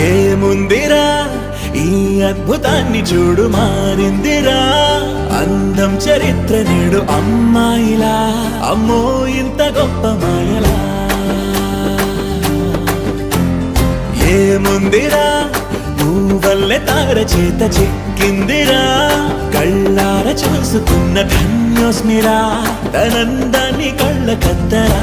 ఏముందిరా ఈ అద్భుతాన్ని చూడు మారిందిరా అందం చరిత్ర నేడు అమ్మాయిలా అమ్మో ఇంత గొప్ప మాయలా ఏముందిరా నువ్వల్లే తార చేత చిక్కిందిరా కళ్ళార చూసుకున్న ధన్యోస్మిరా తనందాన్ని కళ్ళ కద్దరా